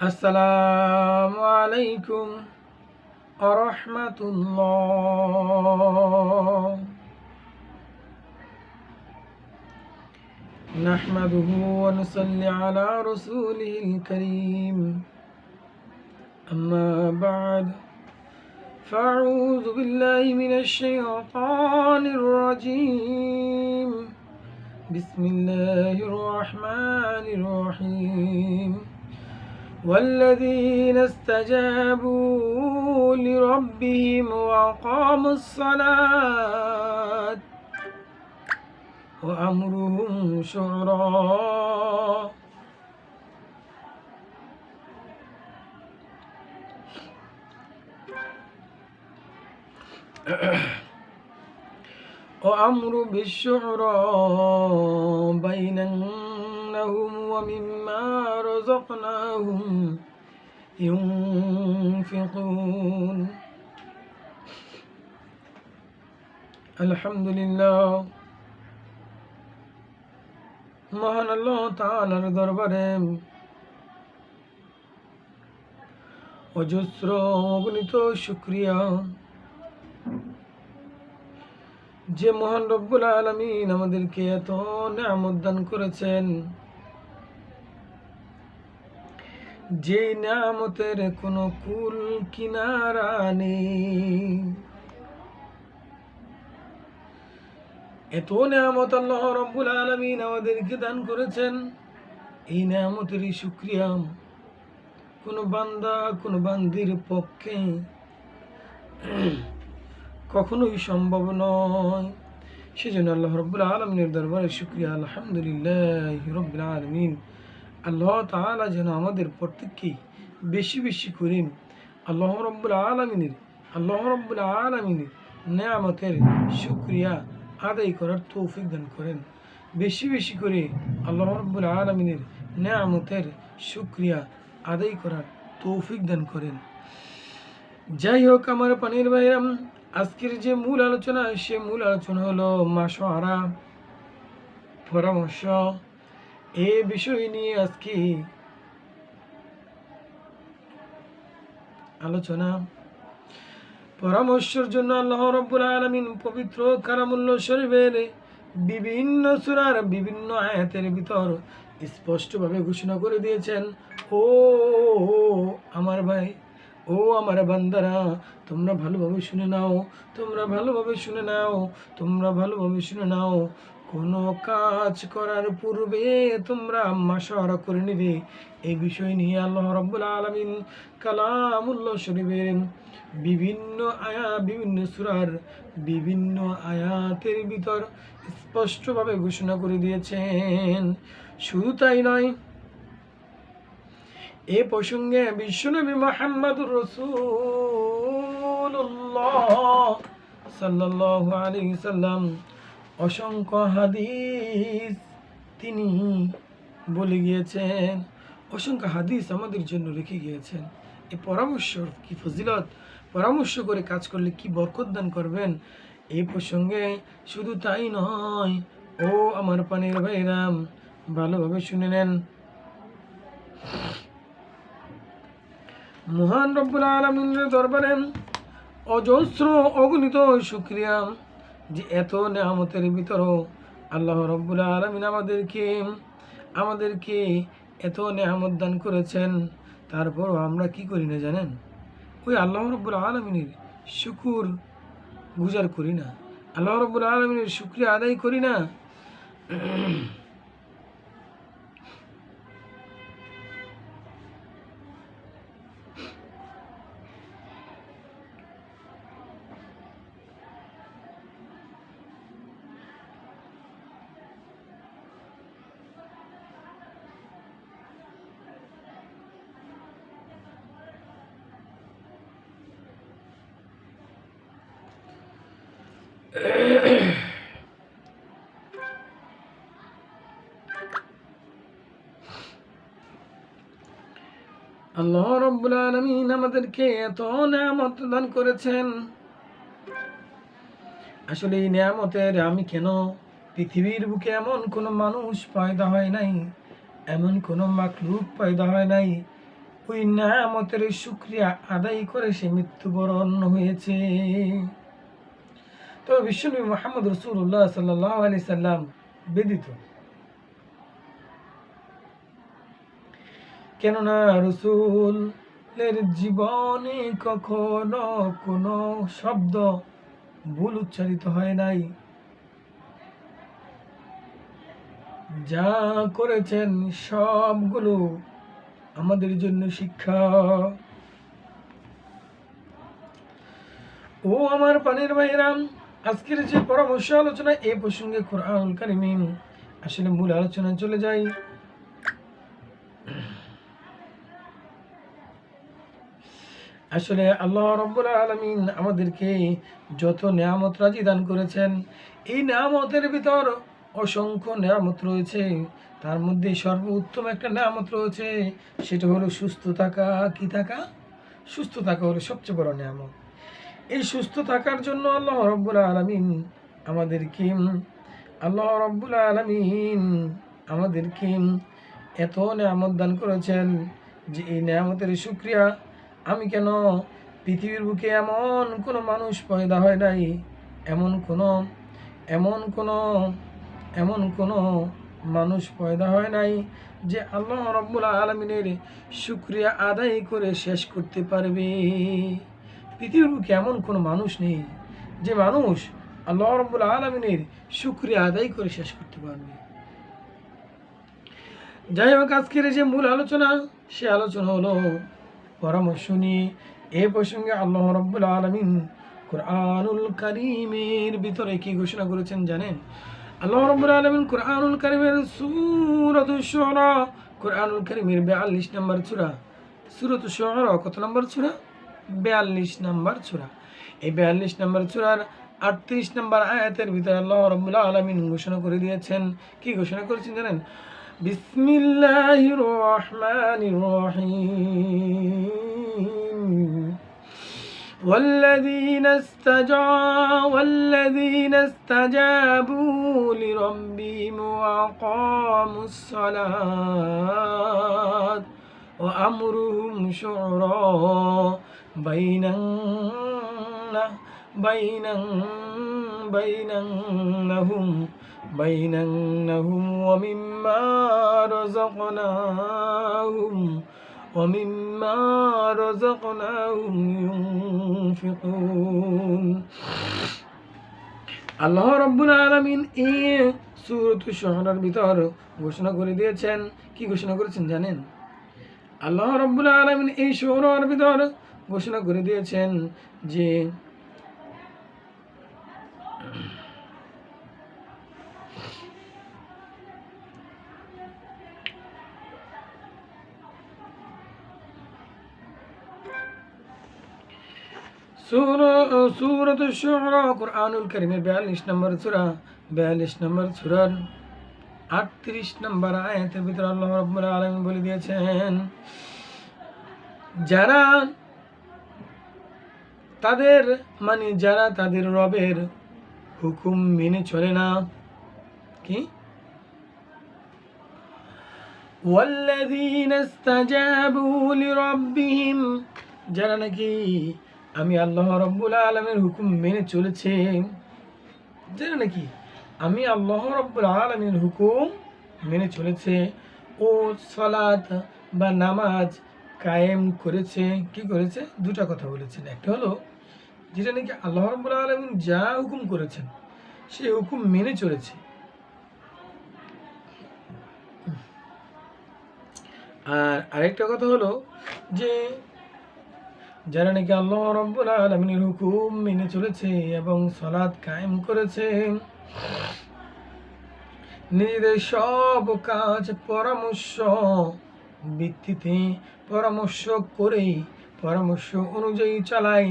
আসসালামু আলাইকুম আরহামাতুল্লাহ। নাহমাদুহু ওয়া নুসাল্লি আলা রাসূলিল কারীম। আম্মা বা'দ, ফাআউযু বিল্লাহি মিনাশ শাইতানির রাজীম। বিসমিল্লাহির রাহমানির রাহিম। والذين استجابوا لربهم وأقاموا الصلاة وأمرهم شورى وأمر بالشعرى بينهم ومما رزقناهم ينفقون। আলহামদুলিল্লাহ, মহান আল্লাহ তাআলার দরবারে অজস্র অগণিত শুকরিয়া যে মহান রব্বুল আলামিন আমাদেরকে এত নিয়ামত দান করেছেন, যে নিয়ামতের কোনো কুল কিনারা নেই। এত নিয়ামত আল্লাহ রব্বুল আলামিন আমাদেরকে দান করেছেন, এই নিয়ামতেরই শুকরিয়া কোনো বান্দা কোনো বান্দির পক্ষে কখনোই সম্ভব নয়। সেজন্য আল্লাহ রব্বুল আলামিনের দরবারে শুকরিয়া, আলহামদুলিল্লাহি রাব্বিল আলামিন। আল্লাহ তাআলা যেন আমাদের প্রত্যেককেই বেশি বেশি করে আল্লাহ রব্বুল আলামিনের নিয়ামতের শুকরিয়া আদায় করার তৌফিক দান করেন। বেশি বেশি করে আল্লাহ রব্বুল আলামিনের নিয়ামতের শুকরিয়া আদায় করার তৌফিক দান করেন। যাই হোক আমার পানির ভাইরাম, আজকের যে মূল আলোচনা, সে মূল আলোচনা হলো মাশওয়ারা, পরামর্শ। এই বিষয় নিয়ে আজকে আলোচনা। পরামর্শের জন্য আল্লাহ রাব্বুল আলামিন পবিত্র কালামুল্লাহ শরীফের বিভিন্ন সূরার বিভিন্ন আয়াতের ভিতর স্পষ্টভাবে ঘোষণা করে দিয়েছেন, ও আমার ভাই, ও আমার বান্দারা, তোমরা ভালোভাবে শুনে নাও, তোমরা ভালোভাবে শুনে নাও, তোমরা ভালোভাবে শুনে নাও। কোনো কাজ করার পূর্বে তোমরা মাশওয়ারা করে নিবে। এই বিষয় নিয়ে আল্লাহ রাব্বুল আলামিন কালামুল্লাহ শরীফের বিভিন্ন সূরার বিভিন্ন আয়াতের ভিতর স্পষ্টভাবে ঘোষণা করে দিয়েছেন। শুধু তাই নয়, এ প্রসঙ্গে বিশ্বনবী মুহাম্মদুর রাসূলুল্লাহ সাল্লাল্লাহু আলাইহি সাল্লাম অসংখ্য হাদিস তিনি বলে গিয়েছেন, অসংখ্য হাদিস আমাদের জন্য রেখে গিয়েছেন। এই পরামর্শ কি ফজিলত, পরামর্শ করে কাজ করলে কি বরকত দান করবেন। এই প্রসঙ্গে শুধু তাই নয়, ও আমার পানির ভাইরাম, ভালোভাবে শুনে নেন। মহান রব্বুল আলামিনের দরবারে অজস্র অগণিত শুকরিয়া যে এত নিয়ামতের ভিতরও আল্লাহ রব্বুল আলামিন আমাদেরকে এত নিয়ামত দান করেছেন, তারপরও আমরা কি করি না জানেন? ওই আল্লাহ রব্বুল আলামিনের শুকুর গুজার করি না, আল্লাহ রব্বুল আলামিনের শুকরিয়া আদায় করি না। আল্লাহ রাব্বুল আলামিন আমাদেরকে এত নিয়ামত দান করেছেন। আসলে এই নিয়ামতের আমি কেন, পৃথিবীর বুকে এমন কোনো মানুষ পয়দা হয় নাই, এমন কোনো মাখলুক পয়দা হয় নাই ওই নিয়ামতের শুকরিয়া আদায় করে সে মৃত্যুবরণ হয়েছে। তবে বিশ্বনবী মুহাম্মদ রাসূলুল্লাহ সাল্লাল্লাহু আলাইহি সাল্লাম ব্যতীত, কেননা রাসূলের জীবনে কখনো কোনো শব্দ ভুল উচ্চারিত হয় নাই। যা করেছেন সবগুলো আমাদের জন্য শিক্ষা। ও আমার পানির ভাইরাম, আজকের যে পরামর্শ আলোচনা এই প্রসঙ্গে কোরআনুল কারীম, আসলে মূল আলোচনায় চলে যাই। আসলে আল্লাহ রাব্বুল আলামিন আমাদেরকে যত নিয়ামত রাজি দান করেছেন, এই নিয়ামতের ভিতর অসংখ্য নিয়ামত রয়েছে। তার মধ্যে সর্বোত্তম একটা নিয়ামত রয়েছে, সেটা হলো সুস্থ থাকা। কি থাকা? সুস্থ থাকা হলো সবচেয়ে বড় নিয়ামত। এই সুস্থ থাকার জন্য আল্লাহ রাব্বুল আলামিন আমাদেরকে এত নিয়ামত দান করেছেন যে এই নিয়ামতের শুকরিয়া আমি কেন, পৃথিবীর বুকে এমন কোনো মানুষ পয়দা হয় নাই, এমন কোনো মানুষ পয়দা হয় নাই যে আল্লাহ রাব্বুল আলামিনের শুকরিয়া আদায় করে শেষ করতে পারবে। পৃথিবীর বুকে এমন কোনো মানুষ নেই যে মানুষ আল্লাহ রাব্বুল আলামিনের শুকরিয়া আদায় করে শেষ করতে পারবে। যাই হোক, আজকের যে মূল আলোচনা, সে আলোচনা হলো পরামর্শ নিয়ে। এ প্রসঙ্গে আল্লাহ রাব্বুল আলামিন কুরআনুল কারীমের ভিতরে কি ঘোষণা করেছেন জানেন? আল্লাহ রাব্বুল আলামিন কুরআনুল কারীমের সূরাতুশ শুআরা, কুরআনুল কারীমের 42 নম্বর সূরা, সূরাতুশ শুআরা কত নম্বর সূরা? 42 নম্বর সূরা। এই 42 নম্বর সূরার 38 নম্বর আয়াতের ভিতরে আল্লাহ রাব্বুল আলামিন ঘোষণা করে দিয়েছেন। কি ঘোষণা করেছেন জানেন? বিসমিল্লাহির রহমানির রহিম। والذين استجابوا لربهم وأقاموا الصلاة وأمرهم شورى بينهم ومما رزقناهم ينفقون। আল্লাহ রাব্বুল আলামিন এই সূরাতুশ শুআরার ভিতর ঘোষণা করে দিয়েছেন। কি ঘোষণা করেছেন জানেন? আল্লাহ রাব্বুল আলামিন এই সূরার ভিতর ঘোষণা করে দিয়েছেন যে সূরাতুশ শুআরা কুরআনুল কারীমের 42 নম্বর সূরা, 42 নম্বর সূরার 38 নম্বর আয়াতের ভিতরে আল্লাহ রাব্বুল আলামিন বলে দিয়েছেন, যারা তাদের রবের হুকুম মেনে চলে না। কি? ওয়াল্লাযীনা ইসতাজাবু লিরাব্বিহিম, যারা নাকি আমি আল্লাহ রাব্বুল আলামিনের হুকুম মেনে চলেছে, যারা নাকি আমি আল্লাহ রাব্বুল আলামিনের হুকুম মেনে চলেছে ও সালাত বা নামাজ কায়েম করেছে। কি করেছে? দুটা কথা বলেছেন। একটা হলো যেটা নাকি আল্লাহ রাব্বুল আলামিন যা হুকুম করেছেন সেই হুকুম মেনে চলেছে, আর আরেকটা কথা হলো যে যারা নাকি আল্লাহ রাব্বুল আলামিনের হুকুম মেনে চলেছে এবং সালাত কায়েম করেছে, নিজেদের সব কাজ পরামর্শ ভিত্তিতে পরামর্শ অনুযায়ী চালায়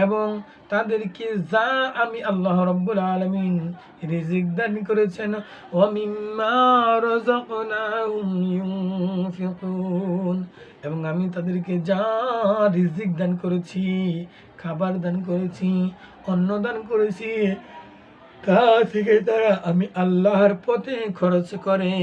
এবং তাদেরকে যা আমি আল্লাহ রাব্বুল আলামিন রিজিক দান করেছেন ওয়া মিম্মা রাযাকনাহুম ইউনফিকুন, এবং আমি তাদেরকে যা রিজিক দান করেছি, খাবার দান করেছি, অন্ন দান করেছি, তা থেকে তারা আমি আল্লাহর পথে খরচ করে।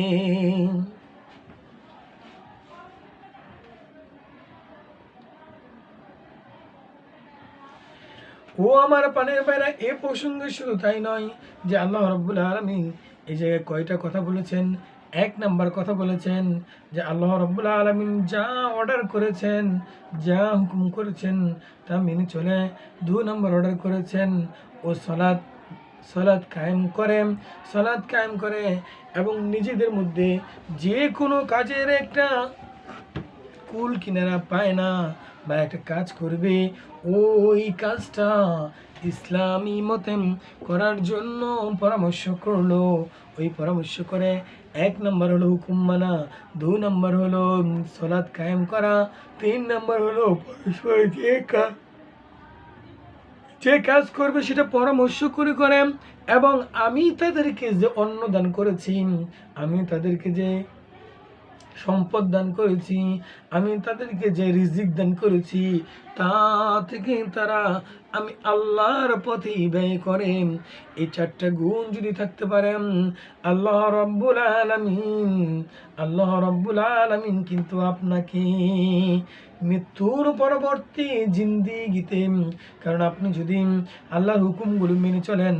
ও আমার পানের ভাইরা, এ প্রসঙ্গে শুধু তাই নয় যে আল্লাহ রাব্বুল আলামিন এই জায়গায় কয়টা কথা বলেছেন। এক নাম্বার কথা বলেছেন যে আল্লাহ রাব্বুল আলামিন যা অর্ডার করেছেন, যা হুকুম করেছেন তা মেনে চলে। 2 নম্বর অর্ডার করেছেন ও সালাত কায়েম করে এবং নিজেদের মধ্যে যে কোনো কাজের একটা কুল কিনারা পায় না বা একটা কাজ করবে, ওই কাজটা ইসলামী মতে করার জন্য পরামর্শ করলো। ওই পরামর্শ করে 1 নম্বর হলো হুকুম মানা, 2 নম্বর হলো সালাত কায়েম করা, 3 নম্বর হলো পরস্পর যে কাজ করবে সেটা পরামর্শ করে এবং আমি তাদেরকে যে অন্ন দান করেছি, আমি তাদেরকে যে সম্পদ দান করেছি, আমি তাদেরকে যে রিজিক দান করেছি, তা থেকে তারা আমি আল্লাহর পথে ব্যয় করে। এই 4টা গুণ যদি থাকতে পারে, আল্লাহ রাব্বুল আলামিন কিন্তু আপনাকে মৃত্যুর পরবর্তী জিন্দেগিতে, কারণ আপনি যদি আল্লাহর হুকুমগুলো মেনে চলেন,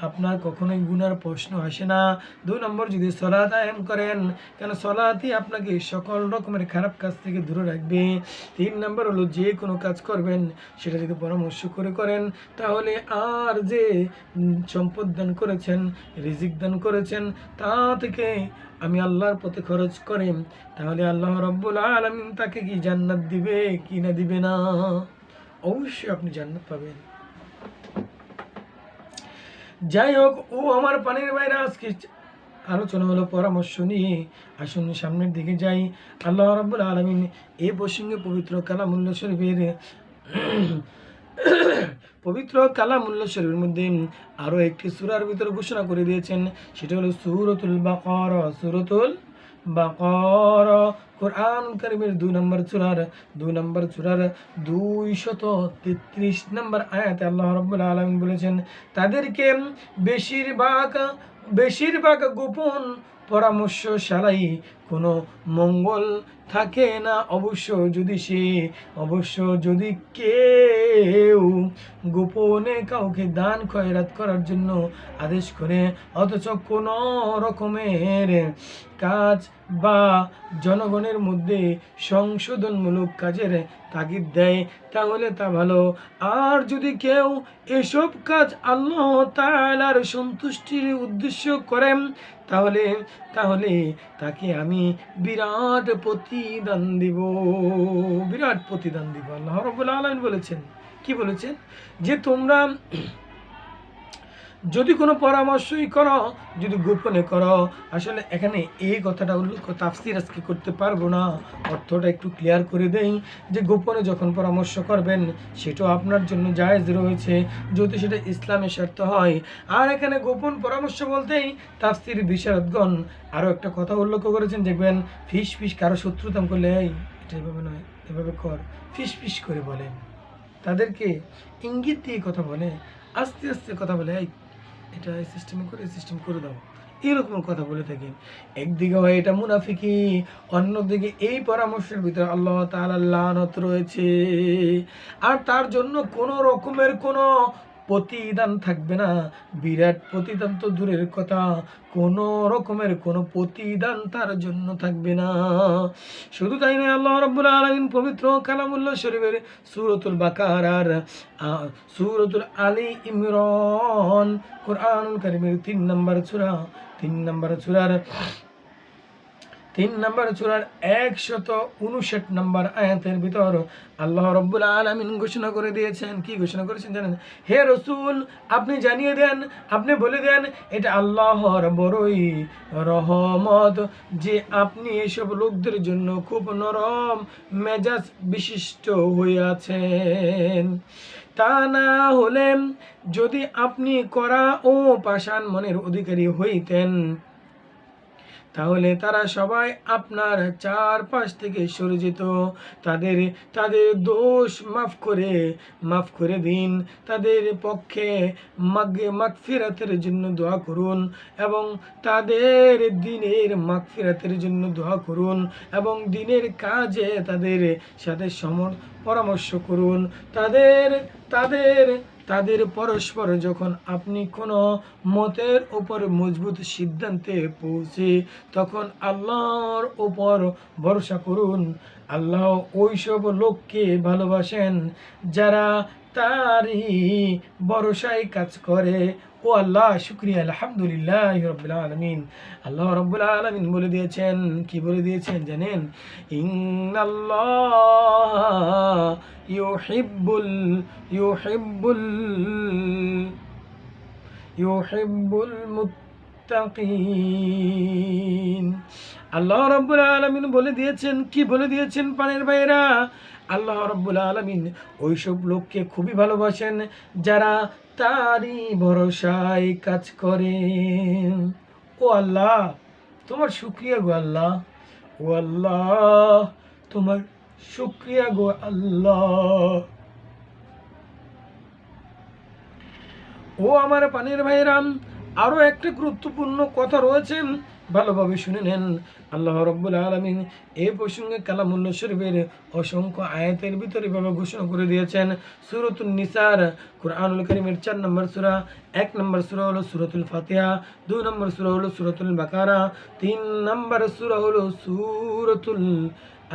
আপনার কখনোই গুনার প্রশ্ন আসে না। 2 নম্বর যদি সালাত কায়েম করেন, কেন সালাতই আপনাকে সকল রকমের খারাপ কাজ থেকে দূরে রাখবে। 3 নম্বর হলো যে কোনো কাজ করবেন সেটা যদি পরামর্শ করেন, তাহলে আর যে সম্পদ দান করেছেন, রিজিক দান করেছেন, তা থেকে আমি আল্লাহর পথে খরচ করেন, তাহলে আল্লাহ রাব্বুল আলামিন তাকে কি জান্নাত দিবে কি না দিবে না? অবশ্যই আপনি জান্নাত পাবেন। যাই হোক, ও আমার পানির বাইরে আজকে আলোচনা হলো পরামর্শ নিয়ে। আসুন সামনের দিকে যাই। আল্লাহ রাব্বুল আলামিন এই প্রসঙ্গে পবিত্র কালামুল্লাহ শরীফের মধ্যে আরো একটি সূরার ভিতর ঘোষণা করে দিয়েছেন, সেটা হলো সূরাতুল বাকারা। কোরআন কারীমের 2 নম্বর সূরার 233 নম্বর আয়াতে আল্লাহ রাব্বুল আলামিন বলেছেন, তাদেরকে বেশিরভাগ গোপন পরামর্শ ছাড়াই কোনো মঙ্গল থাকে না। অবশ্য যদি কেউ গোপনে কাউকে দান খয়রাত করার জন্য আদেশ করে, অথচ কোনো রকমের কাজ বা জনগণের মধ্যে সংশোধনমূলক কাজের তাগিদ দেয়, তাহলে তা ভালো। আর যদি কেউ এসব কাজ আল্লাহ তাআলার সন্তুষ্টির উদ্দেশ্য করেন, তাহলে তাকে আমি বিরাট প্রতিদান দিব। আল্লাহ রাব্বুল আলামিন বলেছেন, কি বলেছেন? যে তোমরা যদি কোনো পরামর্শই করো, যদি গোপনে করো, আসলে এখানে এই কথাটা উল্লেখ তাফসীর আজকে করতে পারবো না, অর্থটা একটু ক্লিয়ার করে দেই। যে গোপনে যখন পরামর্শ করবেন সেটাও আপনার জন্য জায়েজ রয়েছে, যদি সেটা ইসলামের স্বার্থ হয়। আর এখানে গোপন পরামর্শ বলতেই তাফসীর বিশারদগণ আরও একটা কথা উল্লেখ করেছেন, দেখবেন ফিস কারো শত্রুতা করলে, এটা এভাবে নয়, এভাবে কর, ফিস করে বলেন, তাদেরকে ইঙ্গিত দিয়ে কথা বলে, আস্তে আস্তে কথা বলে, এটা সিস্টেম করে দাও, এরকম কথা বলে থাকেন। একদিকে হয় এটা মুনাফিকি, অন্যদিকে এই পরামর্শের ভিতরে আল্লাহ তাআলার লানত রয়েছে। আর তার জন্য কোনো রকমের কোনো প্রতিদান থাকবে না। বিরাট প্রতিদান তো দূরের কথা, কোনো রকমের কোনো প্রতিদান তার জন্য থাকবে না। শুধু তাই নয়, আল্লাহ রাব্বুল আলামিন পবিত্র কালামুল্লাহ শরীফের সূরাতুল বাকারার সূরাতুল আলী ইমরান, কোরআনুল কারীমের 3 নম্বর সূরার 159 নম্বর আয়াতের ভিতর আল্লাহ রাব্বুল আলামিন ঘোষণা করে দিয়েছেন। কি ঘোষণা করেছেন জানেন? হে রাসূল, আপনি জানিয়ে দেন, আপনি বলে দেন, এটা আল্লাহর বড়ই রহমত যে আপনি এসব লোকদের জন্য খুব নরম মেজাজ বিশিষ্ট হয়ে আছেন। তা না হলে যদি আপনি কড়া ও পাষাণ মনের অধিকারী হইতেন, তাহলে তারা সবাই আপনার চারপাশ থেকে সরে যেত। তাদের দোষ মাফ করে দিন, তাদের পক্ষে মাগফিরাতের জন্য দোয়া করুন এবং তাদের দিনের মাগফিরাতের জন্য দোয়া করুন এবং দিনের কাজে তাদের সাথে পরামর্শ করুন। তাদের পরস্পর যখন আপনি কোনো মতের উপর মজবুত সিদ্ধান্তে পৌঁছে তখন আল্লাহর উপর ভরসা করুন। আল্লাহ ওইসব লোককে ভালোবাসেন যারা তারই ভরসায় কাজ করে। ও আল্লাহ, শুকরিয়া, আলহামদুলিল্লাহ রাব্বিল আলামিন। আল্লাহ রাব্বুল আলামিন বলে দিয়েছেন, কি বলে দিয়েছেন জানেন? ইন্নাল্লাহ ইউহিব্বুল ইউহিব্বুল ইউহিব্বুল মুত্তাকিন। আল্লাহ রাব্বুল আলামিন বলে দিয়েছেন, কি বলে দিয়েছেন পানের ভাইরা? আল্লাহ রাব্বুল আলামিন ওইসব লোককে খুবই ভালোবাসেন যারা তারই ভরসায় কাজ করে। ও আল্লাহ, তোমার শুকরিয়া গো আল্লাহ। ও আল্লাহ, তোমার শুকরিয়া গো আল্লাহ। ও আমার পানির ভাইরাম, আরো একটা গুরুত্বপূর্ণ কথা রয়েছে, ভালোভাবে শুনে নেন। আল্লাহ রাব্বুল আলামিন এই প্রসঙ্গে কালামুল্লাহ শরীফের অসংখ্য আয়াতের ভিতরে ভাবে ঘোষণা করে দিয়েছেন। সূরাতুন নিসার, কুরআনুল কারীমের 4 নম্বর সূরা, 1 নম্বর সূরা হলো সূরাতুল ফাতিহা, 2 নম্বর সূরা হলো সূরাতুল বাকারা, 3 নম্বর সূরা হলো সূরাতুল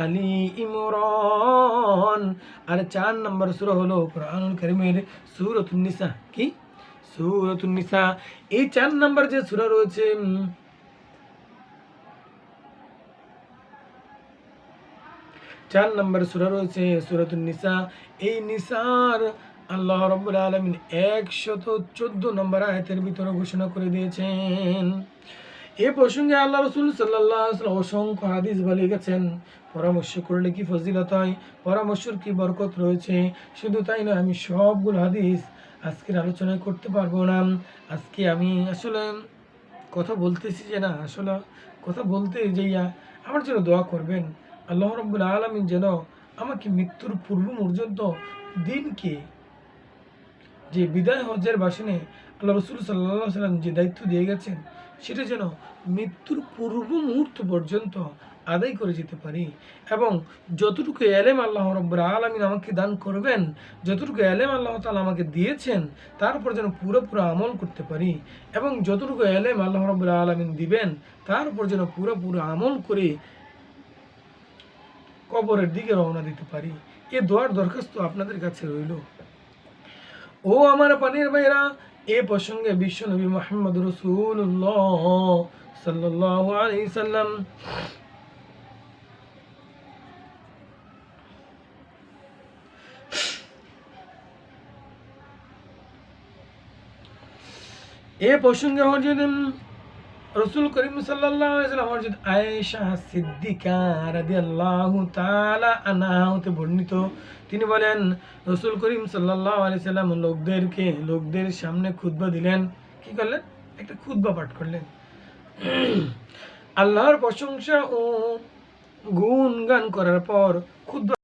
আলী ইমরান, আর 4 নম্বর সূরা হলো কুরআনুল কারীমের সূরাতুন নিসা। কি? সূরাতুন নিসা। এই 4 নম্বর যে সূরা রয়েছে, 4 নম্বর সূরা রয়েছে সূরাতুন নিসা। এই নিসার আল্লাহ রাব্বুল আলামিন 114 নম্বর আয়াতের ভিতরে ঘোষণা করে দিয়েছেন। এই প্রসঙ্গে আল্লাহ রাসূল সাল্লাল্লাহু আলাইহি ওয়াসাল্লাম অসংখ্য হাদিস বলে গেছেন। পরামর্শ করলে কি ফজিলত হয়, পরামর্শের কি বরকত রয়েছে। শুধু তাই না, আমি সবগুলো হাদিস আজকের আলোচনায় করতে পারবো না। আজকে আমি আসলে কথা বলতেছি যে না, আসলে কথা বলতে যাইয়া আমার জন্য দোয়া করবেন। আল্লাহ রাব্বুল আলামিন যেন আমাকে মৃত্যুর পূর্ব পর্যন্ত দিনকে, যে বিদায় হজ্জের বাসনে আল্লাহ রাসূল সাল্লাল্লাহু আলাইহি ওয়াসাল্লাম যে দায়িত্ব দিয়ে গেছেন, সেটা যেন মৃত্যুর পূর্ব মুহূর্ত পর্যন্ত আদায় করে যেতে পারি। এবং যতটুকু এলেম আল্লাহ রাব্বুল আলামিন আমাকে দান করবেন, যতটুকু এলেম আল্লাহ তাআলা আমাকে দিয়েছেন, তার উপর যেন পুরোপুরি আমল করতে পারি। এবং যতটুকু এলেম আল্লাহ রাব্বুল আলামিন দিবেন, তার উপর যেন পুরোপুরি আমল করে কবরের দিকে রওনা দিতে পারি। এ দোয়ার দরখাস্ত আপনাদের কাছে রইল। ও আমার পানির ভাইরা, এ প্রসঙ্গে বিশ্বনবী মুহাম্মদ রাসূলুল্লাহ সাল্লাল্লাহু আলাইহি সাল্লাম এ প্রসঙ্গে হযরত রাসূল করিম সাল্লাল্লাহু আলাইহি ওয়াসাল্লাম হযরত আয়েশা সিদ্দিকা রাদিয়াল্লাহু তাআলা আনহা হতে বর্ণিত, তিনি বলেন রাসূল করিম সাল্লাল্লাহু আলাইহি ওয়াসাল্লাম লোকদের সামনে খুতবা দিলেন। কি করলেন? একটা খুতবা পাঠ করলেন। আল্লাহর প্রশংসা ও গুণগান করার পর খুতবা